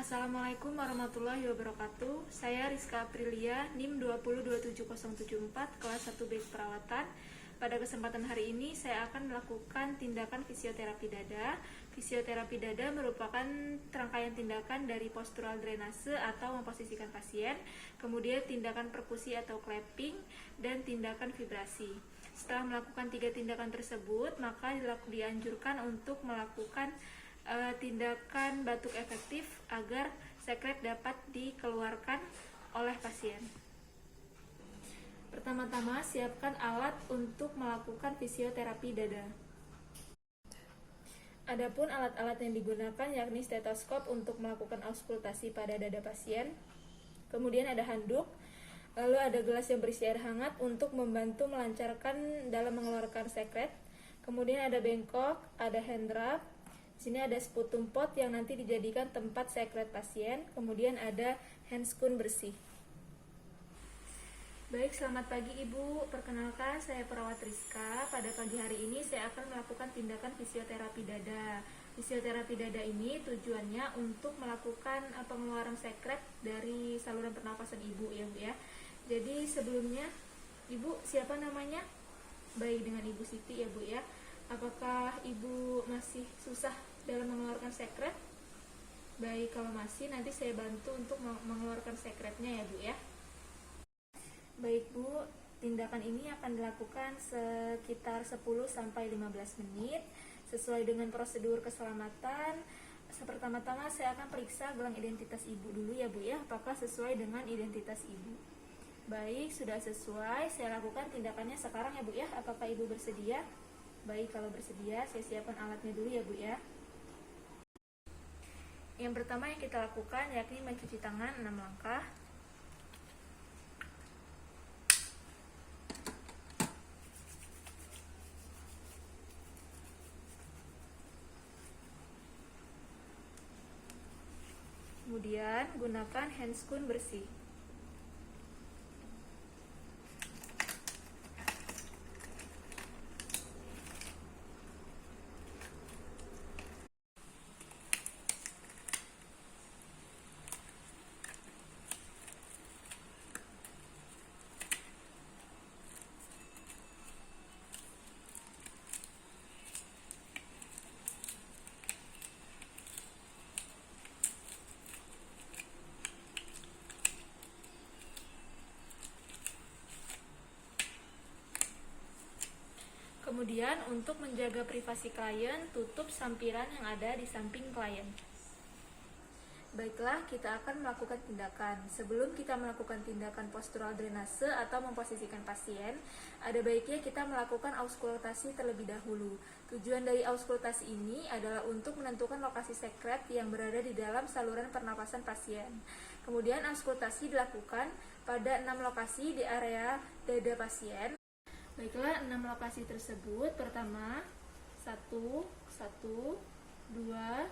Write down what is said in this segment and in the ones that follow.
Assalamualaikum warahmatullahi wabarakatuh. Saya Rizka Aprilia, NIM 2027074, kelas 1B Perawatan. Pada kesempatan hari ini saya akan melakukan tindakan fisioterapi dada. Fisioterapi dada merupakan rangkaian tindakan dari postural drainase atau memposisikan pasien, kemudian tindakan perkusi atau clapping, dan tindakan vibrasi. Setelah melakukan 3 tindakan tersebut, maka dianjurkan untuk melakukan tindakan batuk efektif agar sekret dapat dikeluarkan oleh pasien. Pertama-tama, siapkan alat untuk melakukan fisioterapi dada. Adapun alat-alat yang digunakan yakni stetoskop untuk melakukan auskultasi pada dada pasien, kemudian ada handuk, lalu ada gelas yang berisi air hangat untuk membantu melancarkan dalam mengeluarkan sekret, kemudian ada bengkok, ada hand rub. Sini ada sputum pot yang nanti dijadikan tempat sekret pasien, kemudian ada handscoon bersih. Baik, selamat pagi Ibu. Perkenalkan, saya perawat Rizka. Pada pagi hari ini saya akan melakukan tindakan fisioterapi dada. Fisioterapi dada ini tujuannya untuk melakukan pengeluaran sekret dari saluran pernapasan Ibu ya Bu ya. Jadi sebelumnya Ibu siapa namanya? Baik, dengan Ibu Siti ya Bu ya. Apakah Ibu masih susah dalam mengeluarkan sekret? Baik, kalau masih nanti saya bantu untuk mengeluarkan sekretnya ya Bu ya. Baik Bu, tindakan ini akan dilakukan sekitar 10-15 menit sesuai dengan prosedur keselamatan. Pertama-tama saya akan periksa gelang identitas Ibu dulu ya Bu ya, apakah sesuai dengan identitas Ibu. Baik, sudah sesuai, saya lakukan tindakannya sekarang ya Bu ya. Apakah Ibu bersedia? Baik, kalau bersedia saya siapkan alatnya dulu ya Bu ya. Yang pertama yang kita lakukan yakni mencuci tangan 6 langkah. Kemudian gunakan handscoon bersih. Kemudian untuk menjaga privasi klien, tutup sampiran yang ada di samping klien. Baiklah, kita akan melakukan tindakan. Sebelum kita melakukan tindakan postural drainase atau memposisikan pasien, ada baiknya kita melakukan auskultasi terlebih dahulu. Tujuan dari auskultasi ini adalah untuk menentukan lokasi sekret yang berada di dalam saluran pernapasan pasien. Kemudian auskultasi dilakukan pada 6 lokasi di area dada pasien. Baiklah, 6 lokasi tersebut. Pertama, 1, 2, 2, 3,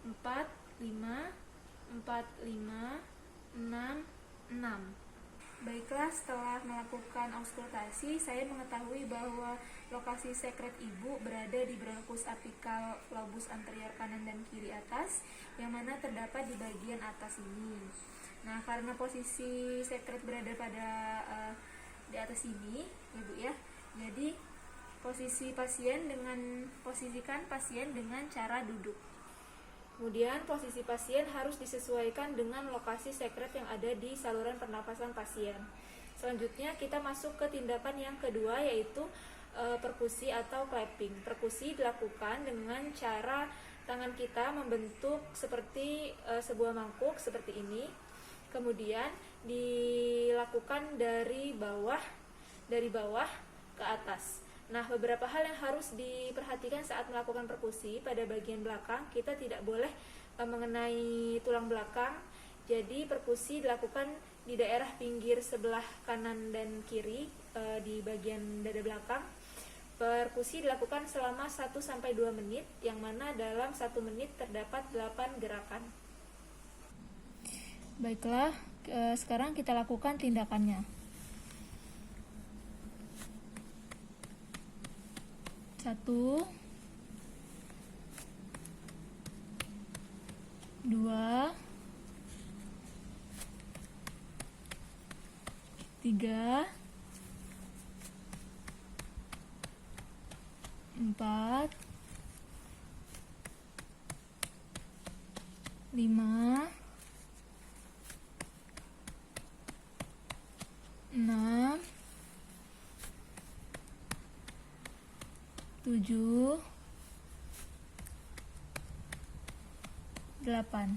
4, 5, 6. Baiklah, setelah melakukan auskultasi, saya mengetahui bahwa lokasi sekret Ibu berada di bronkus apikal lobus anterior kanan dan kiri atas, yang mana terdapat di bagian atas ini. Nah, karena posisi sekret berada pada di atas ini, Ibu ya. Jadi posisikan pasien dengan cara duduk. Kemudian posisi pasien harus disesuaikan dengan lokasi sekret yang ada di saluran pernapasan pasien. Selanjutnya kita masuk ke tindakan yang kedua, yaitu perkusi atau clapping. Perkusi dilakukan dengan cara tangan kita membentuk seperti sebuah mangkuk seperti ini. Kemudian dilakukan dari bawah ke atas. Nah, beberapa hal yang harus diperhatikan saat melakukan perkusi. Pada bagian belakang kita tidak boleh mengenai tulang belakang. Jadi perkusi dilakukan di daerah pinggir sebelah kanan dan kiri di bagian dada belakang. Perkusi dilakukan selama 1-2 menit, yang mana dalam 1 menit terdapat 8 gerakan. Baiklah, sekarang kita lakukan tindakannya. 1, 2, 3, 4, 5, 6, 7, 8.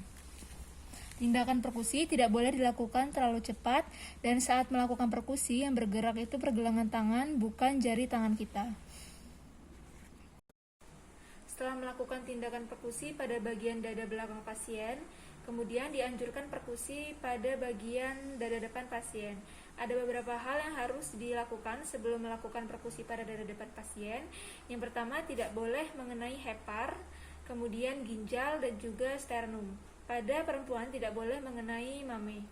Tindakan perkusi tidak boleh dilakukan terlalu cepat, dan saat melakukan perkusi yang bergerak itu pergelangan tangan, bukan jari tangan kita. Setelah melakukan tindakan perkusi pada bagian dada belakang pasien, kemudian dianjurkan perkusi pada bagian dada depan pasien. Ada beberapa hal yang harus dilakukan sebelum melakukan perkusi pada dada depan pasien. Yang pertama, tidak boleh mengenai hepar, kemudian ginjal, dan juga sternum. Pada perempuan tidak boleh mengenai mame.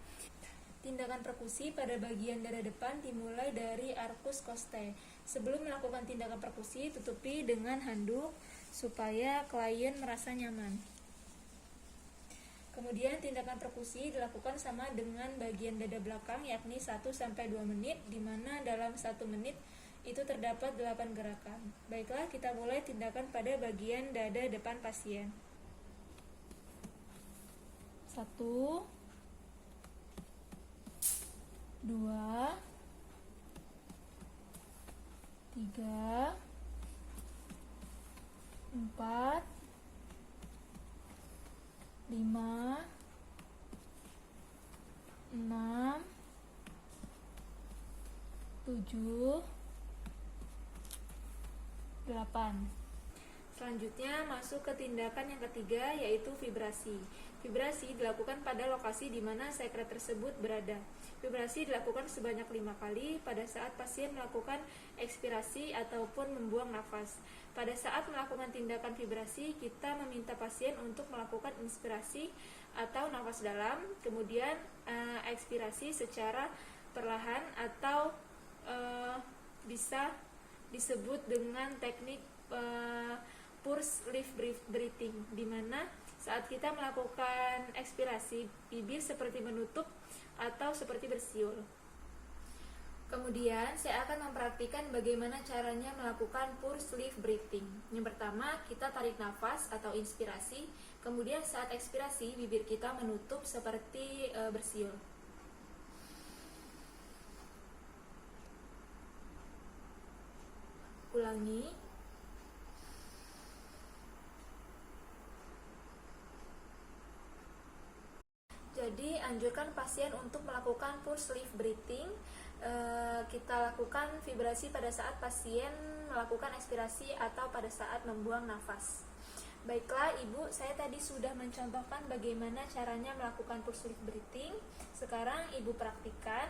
Tindakan perkusi pada bagian dada depan dimulai dari arcus costae. Sebelum melakukan tindakan perkusi, tutupi dengan handuk supaya klien merasa nyaman. Kemudian tindakan perkusi dilakukan sama dengan bagian dada belakang, yakni 1-2 menit, di mana dalam 1 menit itu terdapat 8 gerakan. Baiklah, kita mulai tindakan pada bagian dada depan pasien. 1, 2, 3, 4, 5, 6, 7, 8. Selanjutnya masuk ke tindakan yang ketiga, yaitu vibrasi. Vibrasi dilakukan pada lokasi di mana sekret tersebut berada. Vibrasi dilakukan sebanyak 5 kali pada saat pasien melakukan ekspirasi ataupun membuang nafas. Pada saat melakukan tindakan vibrasi, kita meminta pasien untuk melakukan inspirasi atau nafas dalam, kemudian ekspirasi secara perlahan atau bisa disebut dengan teknik pursed lip breathing, di mana saat kita melakukan ekspirasi, bibir seperti menutup atau seperti bersiul. Kemudian saya akan mempraktikkan bagaimana caranya melakukan pursed lip breathing. Yang pertama, kita tarik nafas atau inspirasi, kemudian saat ekspirasi bibir kita menutup seperti bersiul. Ulangi. Jadi anjurkan pasien untuk melakukan pursed lip breathing. Kita lakukan vibrasi pada saat pasien melakukan ekspirasi atau pada saat membuang nafas. Baiklah Ibu, saya tadi sudah mencontohkan bagaimana caranya melakukan pursed lip breathing. Sekarang Ibu praktikkan.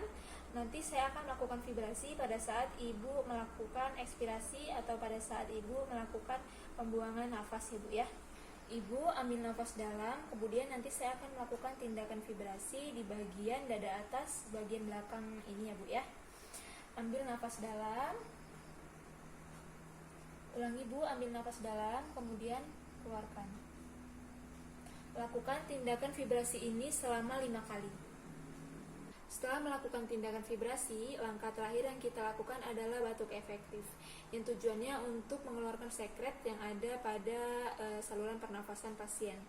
Nanti saya akan melakukan vibrasi pada saat Ibu melakukan ekspirasi atau pada saat Ibu melakukan pembuangan nafas Ibu ya. Ibu ambil nafas dalam, kemudian nanti saya akan melakukan tindakan vibrasi di bagian dada atas, bagian belakang ini ya Bu ya. Ambil nafas dalam. Ulangi Bu, ambil nafas dalam, kemudian keluarkan. Lakukan tindakan vibrasi ini selama 5 kali. Setelah melakukan tindakan vibrasi, langkah terakhir yang kita lakukan adalah batuk efektif, yang tujuannya untuk mengeluarkan sekret yang ada pada saluran pernafasan pasien.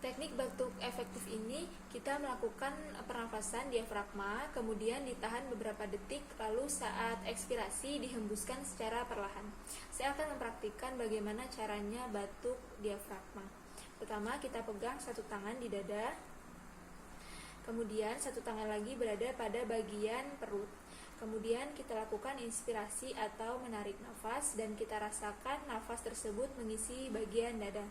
Teknik batuk efektif ini kita melakukan pernafasan diafragma, kemudian ditahan beberapa detik, lalu saat ekspirasi dihembuskan secara perlahan. Saya akan mempraktikkan bagaimana caranya batuk diafragma. Pertama, kita pegang satu tangan di dada, kemudian satu tangan lagi berada pada bagian perut. Kemudian kita lakukan inspirasi atau menarik nafas, dan kita rasakan nafas tersebut mengisi bagian dada.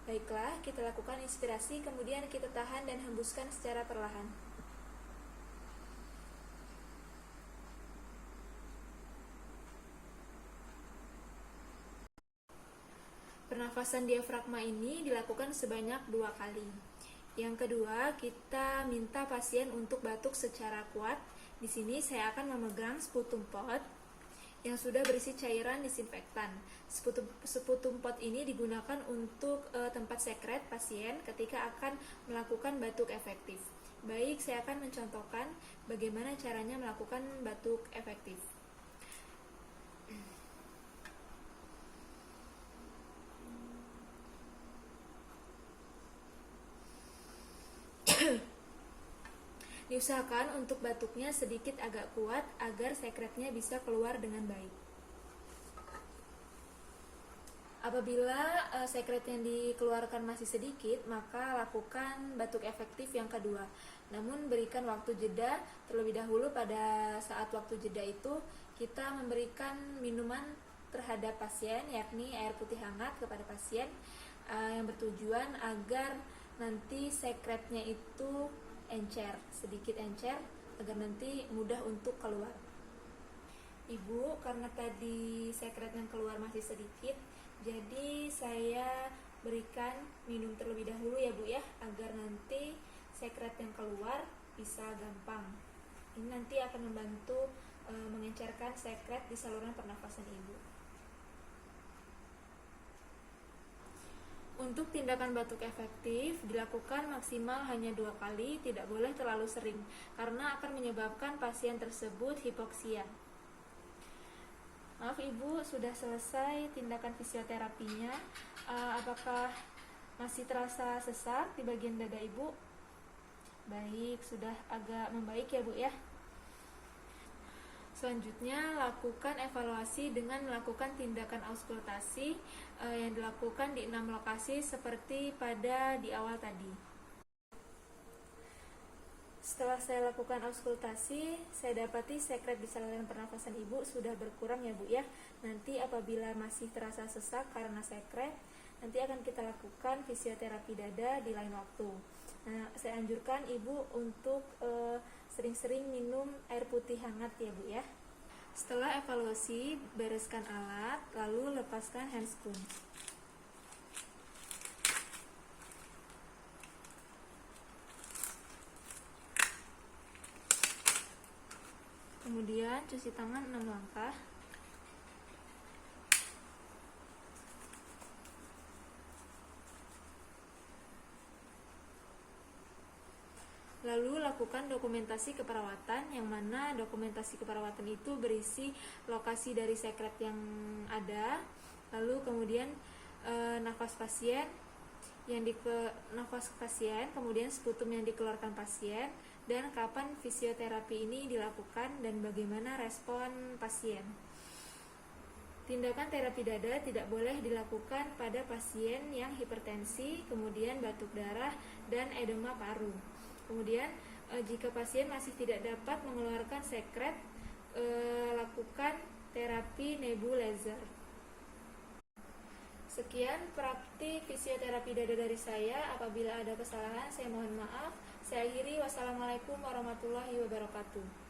Baiklah, kita lakukan inspirasi, kemudian kita tahan dan hembuskan secara perlahan. Pernafasan diafragma ini dilakukan sebanyak 2 kali. Yang kedua, kita minta pasien untuk batuk secara kuat. Di sini saya akan memegang sputum pot. yang sudah berisi cairan disinfektan. Sputum pot ini digunakan untuk tempat sekret pasien ketika akan melakukan batuk efektif. Baik, saya akan mencontohkan bagaimana caranya melakukan batuk efektif. Diusahakan untuk batuknya sedikit agak kuat agar sekretnya bisa keluar dengan baik. Apabila sekret yang dikeluarkan masih sedikit, maka lakukan batuk efektif yang kedua. Namun berikan waktu jeda terlebih dahulu. Pada saat waktu jeda itu kita memberikan minuman terhadap pasien, yakni air putih hangat kepada pasien, yang bertujuan agar nanti sekretnya itu sedikit encer agar nanti mudah untuk keluar. Ibu, karena tadi sekret yang keluar masih sedikit, jadi saya berikan minum terlebih dahulu ya Bu ya, agar nanti sekret yang keluar bisa gampang. Ini nanti akan membantu mengencerkan sekret di saluran pernafasan Ibu. Untuk tindakan batuk efektif dilakukan maksimal hanya 2 kali, tidak boleh terlalu sering karena akan menyebabkan pasien tersebut hipoksia. Maaf Ibu, sudah selesai tindakan fisioterapinya. Apakah masih terasa sesak di bagian dada Ibu? Baik, sudah agak membaik ya Bu ya. Selanjutnya, lakukan evaluasi dengan melakukan tindakan auskultasi yang dilakukan di 6 lokasi seperti pada di awal tadi. Setelah saya lakukan auskultasi, saya dapati sekret di saluran pernafasan Ibu sudah berkurang ya Bu ya. Nanti apabila masih terasa sesak karena sekret, nanti akan kita lakukan fisioterapi dada di lain waktu. Nah, saya anjurkan Ibu untuk sering-sering minum air putih hangat ya Bu ya. Setelah evaluasi, bereskan alat, lalu lepaskan handscoon. Kemudian cuci tangan 6 langkah. Lalu lakukan dokumentasi keperawatan, yang mana dokumentasi keperawatan itu berisi lokasi dari sekret yang ada, lalu kemudian nafas pasien, kemudian sputum yang dikeluarkan pasien, dan kapan fisioterapi ini dilakukan dan bagaimana respon pasien. Tindakan terapi dada tidak boleh dilakukan pada pasien yang hipertensi, kemudian batuk darah, dan edema paru. Kemudian jika pasien masih tidak dapat mengeluarkan sekret, lakukan terapi nebulizer. Sekian praktik fisioterapi dada dari saya. Apabila ada kesalahan, saya mohon maaf. Saya akhiri. Wassalamualaikum warahmatullahi wabarakatuh.